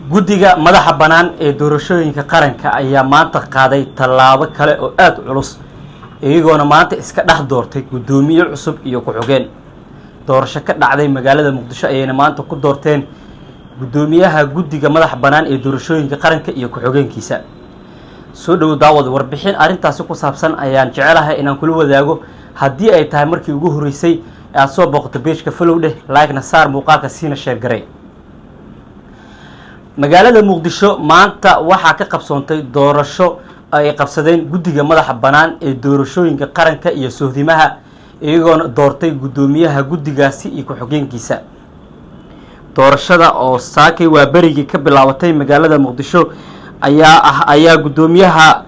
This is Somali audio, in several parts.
guddiga madaxa bannaan ee doorashooyinka qaranka ayaa maanta qaaday tallaabo kale oo aad u culus iyagoona maanta iska dhex doortay guddoomiye cusub iyo ku-xigeen doorasho ka dhacday magaalada muqdisho ayayna maanta ku doorteen guddoomiyaha guddiga madaxa bannaan ee doorashooyinka qaranka iyo ku-xigeenkiisa. soo dhow daawad warbixin arrintaasi ku saabsan ayaan jecelahay inaan kula wadaago. haddii ay tahay markii ugu horeysay aad soo booqato page-ka follow dheh, like-na saar, muuqaalka siina share garay. magaalada muqdisho maanta waxaa ka qabsoontay doorasho ay qabsadeen guddiga madaxa bannaan ee doorashooyinka qaranka iyo sohdimaha iyagoona doortay guddoomiyaha guddigaasi iyo ku-xigeenkiisa. doorashada oo saakay waa berigii ka bilaabatay magaalada muqdisho ayaa guddoomiyaha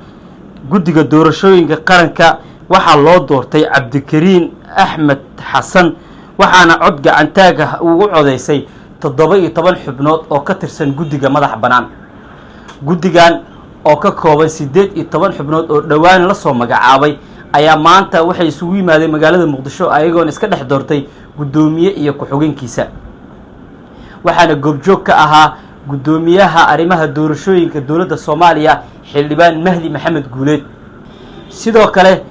guddiga doorashooyinka qaranka waxaa loo doortay cabdikariin axmed xasan, waxaana cod gacantaag ah ugu codeysay 17 xubnood oo ka tirsan guddiga madaxa bannaan. guddigan oo ka kooban 18 xubnood oo dhowaan la soo magacaabay ayaa maanta waxay isugu yimaadeen magaalada muqdisho ayagoona iska dhex doortay guddoomiye iyo ku-xigeenkiisa. waxaana goobjoog ka ahaa guddoomiyaha arrimaha doorashooyinka dowladda Soomaaliya xildhibaan Mahdi Maxamed Guuleed. sidoo kale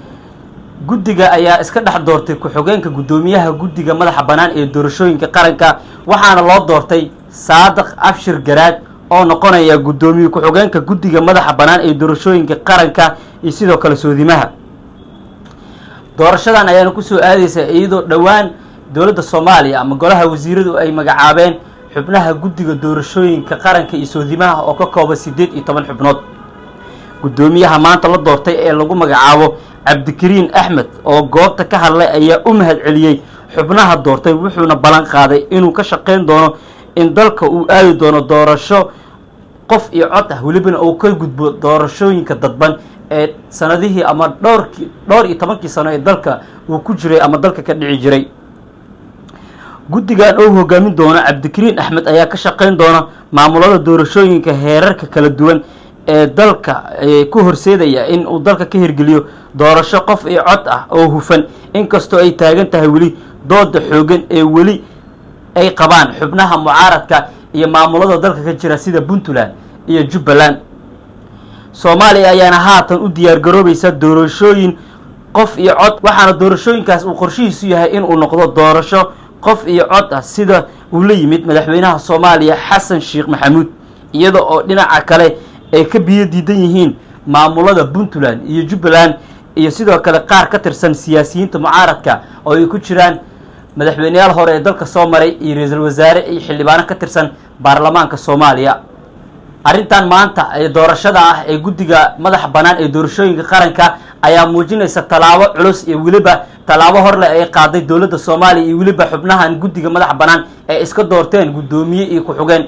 guddiga ayaa iska dhex doortay ku-xigeenka guddoomiyaha guddiga madaxa bannaan ee doorashooyinka qaranka, waxaana loo doortay Saadiq Abshir Garaad oo noqonaya guddoomiye ku-xigeenka guddiga madaxa bannaan ee doorashooyinka qaranka iyo sidoo kale soodimaha. doorashadan ayaana ku soo aadaysa iyadoo dhowaan dowladda Soomaaliya ama golaha wasiiradu ay magacaabeen xubnaha guddiga doorashooyinka qaranka iyo soodimaha oo ka kooban 18 xubnood. guddoomiyaha maanta la doortay ee lagu magacaabo cabdikariin axmed oo goobta ka hadlay ayaa u mahad celiyey xubnaha doortay, wuxuuna ballan qaaday inuu ka shaqayn doono in dalka uu aadi doono doorasho qof iyo cod ah, welibana uu ka gudbo doorashooyinka dadban ee sanadihii ama dhowr iyo 10 sano ee dalka uu ku jiray ama dalka ka dhici jiray. guddigan oo hogaamin doona cabdikariin axmed ayaa ka shaqayn doona maamulada doorashooyinka heerarka kala duwan ee dalka ku horseedaya in uu dalka ka hirgeliyo doorasho qof iyo cod ah oo hufan, inkastoo ay taagan tahay weli dooda xoogan ee weli ay qabaan xubnaha mucaaradka iyo maamulada dalka ka jira sida Puntland iyo Jubbaland. Soomaaliya ayaana haatan u diyaar garoobaysa doorashooyin qof iyo cod, waxaana doorashooyinkaas uu qorshihiisu yahay in uu noqdo doorasho qof iyo cod ah sida uu la yimid madaxweynaha Soomaaliya Xasan Sheekh Maxamuud, iyada oo dhinaca kale ay ka biyo diidan yihiin maamulada Puntland iyo Jubbaland iyo sidoo kale qaar ka tirsan siyaasiyiinta mucaaradka oo ay ku jiraan madaxweynayaal hore ee dalka soo maray iyo ra'iisul wasaare iyo xildhibaano ka tirsan baarlamaanka Soomaaliya. arrintan maanta ee doorashada ah ee guddiga madaxa bannaan ee doorashooyinka qaranka ayaa muujinaysa tallaabo culus iyo weliba tallaabo hor leh ay qaaday dowladda Soomaaliya iyo weliba xubnahan guddiga madaxa bannaan ee iska doorteen guddoomiye iyo ku-xigeen.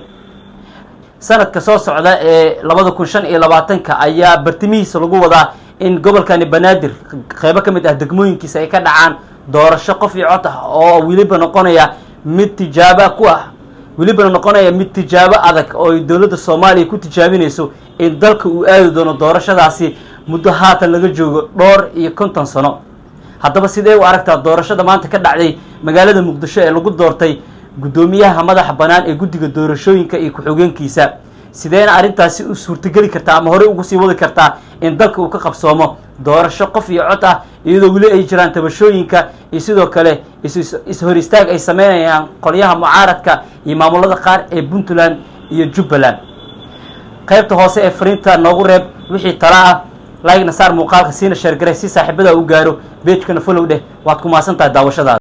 sanadka soo socda ee 2025 ayaa bartimihiisa lagu wadaa in gobolkani Banaadir qaybo ka mid ah degmooyinkiisa ay ka dhacaan doorasho qof iyo cod ah oo weliba noqonaya mid tijaabo adag oo dowladda Soomaaliya ku tijaabinayso in dalka uu aadi doono doorashadaasi muddo haatan laga joogo 50 sano. haddaba sidee u aragtaa doorashada maanta ka dhacday magaalada muqdisho ee lagu doortay guddoomiyaha madaxa bannaan ee guddiga doorashooyinka iyo ku-xigeenkiisa? sideena arrintaasi u suurtageli kartaa ama hore ugu sii wadi kartaa in dalka uu ka qabsoomo doorasho qof iyo cod ah iyadoo weli ay jiraan tabashooyinka iyo sidoo kale is-hor istaag ay sameynayaan qolyaha mucaaradka iyo maamulada qaar ee Puntland iyo Jubbaland? qaybta hoose ee fariinta noogu reeb wixii tala ah, like-na saar, muuqaalka siina share garay si saaxiibada u gaaro, page-kana follow dheh. waad ku maasantahay daawashadaada.